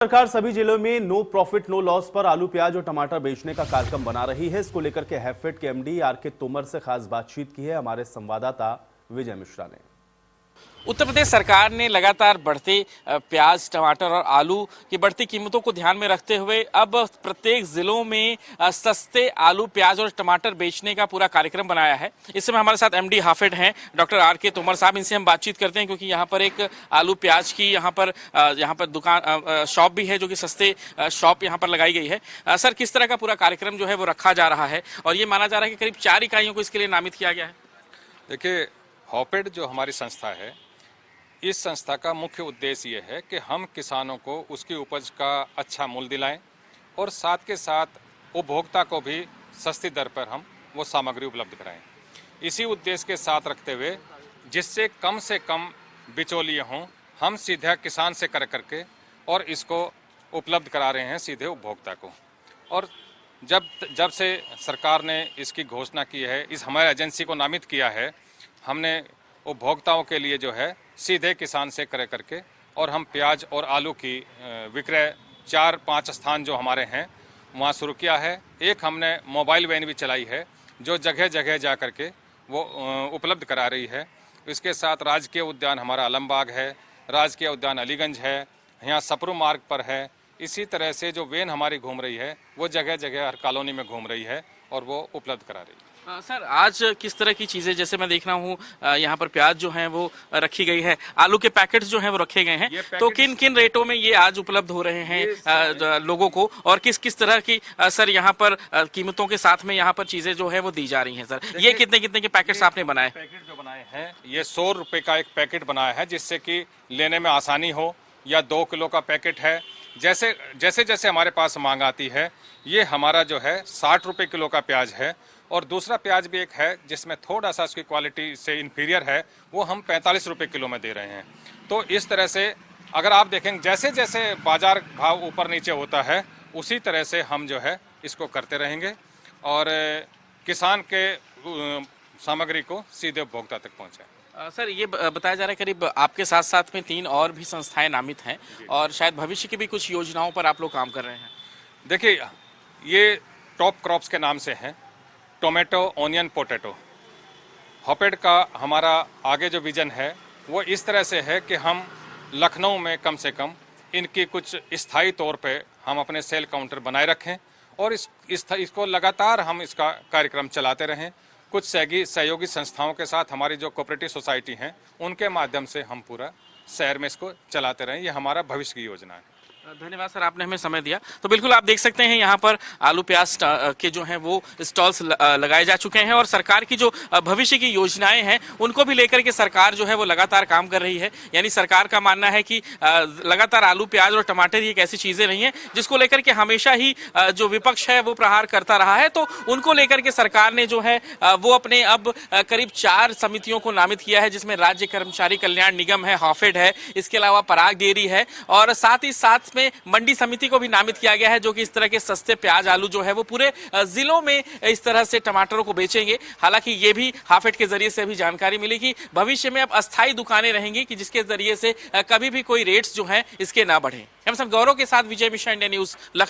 सरकार सभी जिलों में नो प्रॉफिट नो लॉस पर आलू प्याज और टमाटर बेचने का कार्यक्रम बना रही है। इसको लेकर के हैफेड के एमडी आर.के. तोमर से खास बातचीत की है हमारे संवाददाता विजय मिश्रा ने। उत्तर प्रदेश सरकार ने लगातार बढ़ते प्याज, टमाटर और आलू की बढ़ती कीमतों को ध्यान में रखते हुए अब प्रत्येक जिलों में सस्ते आलू, प्याज और टमाटर बेचने का पूरा कार्यक्रम बनाया है। इस समय हमारे साथ एमडी हैफेड हैं डॉक्टर आर.के. तोमर साहब। इनसे हम बातचीत करते हैं क्योंकि यहाँ पर एक आलू प्याज की यहाँ पर दुकान शॉप भी है जो कि सस्ते शॉप यहाँ पर लगाई गई है। सर, किस तरह का पूरा कार्यक्रम जो है वो रखा जा रहा है और ये माना जा रहा है कि करीब 4 इकाइयों को इसके लिए नामित किया गया है? देखिए, हैफेड जो हमारी संस्था है, इस संस्था का मुख्य उद्देश्य ये है कि हम किसानों को उसकी उपज का अच्छा मूल्य दिलाएं और साथ के साथ उपभोक्ता को भी सस्ती दर पर हम वो सामग्री उपलब्ध कराएं। इसी उद्देश्य के साथ रखते हुए जिससे कम बिचौलिए हों, हम सीधा किसान से करके और इसको उपलब्ध करा रहे हैं सीधे उपभोक्ता को। और जब से सरकार ने इसकी घोषणा की है, इस हमारे एजेंसी को नामित किया है, हमने उपभोक्ताओं के लिए जो है सीधे किसान से करके और हम प्याज और आलू की विक्रय 4-5 स्थान जो हमारे हैं वहाँ शुरू किया है। एक हमने मोबाइल वैन भी चलाई है जो जगह जगह जा करके वो उपलब्ध करा रही है। इसके साथ राजकीय उद्यान हमारा आलमबाग है, राजकीय उद्यान अलीगंज है, यहाँ सपरू मार्ग पर है। इसी तरह से जो वैन हमारी घूम रही है वो जगह जगह हर कॉलोनी में घूम रही है और वो उपलब्ध करा रही है। सर, आज किस तरह की चीजें, जैसे मैं देख रहा हूँ यहाँ पर प्याज जो है वो रखी गई है, आलू के पैकेट्स जो हैं वो रखे गए हैं, तो किन किन रेटों में ये आज उपलब्ध हो रहे हैं लोगों को और किस किस तरह की सर यहाँ पर कीमतों के साथ में यहाँ पर चीजें जो है वो दी जा रही हैं? सर, ये कितने कितने के पैकेट्स आपने बनाए? पैकेट जो बनाए हैं ये 100 रुपए का एक पैकेट बनाया है जिससे कि लेने में आसानी हो, या 2 किलो का पैकेट है। जैसे जैसे हमारे पास मांग आती है, ये हमारा जो है 60 रुपए किलो का प्याज है। और दूसरा प्याज भी एक है जिसमें थोड़ा सा उसकी क्वालिटी से इन्फीरियर है, वो हम 45 रुपए किलो में दे रहे हैं। तो इस तरह से अगर आप देखेंगे जैसे जैसे बाजार भाव ऊपर नीचे होता है उसी तरह से हम जो है इसको करते रहेंगे और किसान के सामग्री को सीधे उपभोक्ता तक पहुँचाएं। सर, ये बताया जा रहा है करीब आपके साथ साथ में 3 और भी संस्थाएं नामित हैं और शायद भविष्य की भी कुछ योजनाओं पर आप लोग काम कर रहे हैं। देखिए, ये टॉप क्रॉप्स के नाम से हैं, टोमेटो, ऑनियन, पोटैटो। हैफेड का हमारा आगे जो विजन है वो इस तरह से है कि हम लखनऊ में कम से कम इनकी कुछ स्थायी तौर पे हम अपने सेल काउंटर बनाए रखें और इसको लगातार हम इसका कार्यक्रम चलाते रहें। कुछ सहयोगी संस्थाओं के साथ हमारी जो कोऑपरेटिव सोसाइटी हैं उनके माध्यम से हम पूरा शहर में इसको चलाते रहें। ये हमारा भविष्य की योजना है। धन्यवाद सर, आपने हमें समय दिया। तो बिल्कुल आप देख सकते हैं यहाँ पर आलू प्याज के जो हैं वो स्टॉल्स लगाए जा चुके हैं और सरकार की जो भविष्य की योजनाएं हैं उनको भी लेकर के सरकार जो है वो लगातार काम कर रही है। यानी सरकार का मानना है कि लगातार आलू, प्याज और टमाटर ही एक ऐसी चीजें नहीं है जिसको लेकर के हमेशा ही जो विपक्ष है वो प्रहार करता रहा है। तो उनको लेकर के सरकार ने जो है वो अपने अब करीब 4 समितियों को नामित किया है, जिसमें राज्य कर्मचारी कल्याण निगम है, हैफेड है, इसके अलावा पराग डेयरी है और साथ ही साथ में मंडी समिति को भी नामित किया गया है जो कि इस तरह के सस्ते प्याज, आलू जो है वो पूरे जिलों में इस तरह से टमाटरों को बेचेंगे। हालांकि ये भी हैफेड के जरिए से अभी जानकारी मिली कि भविष्य में अब अस्थायी दुकानें रहेंगी कि जिसके जरिए से कभी भी कोई रेट्स जो हैं इसके ना बढ़े। हम सब गौरव के साथ विजय मिश्रा, इंडिया न्यूज।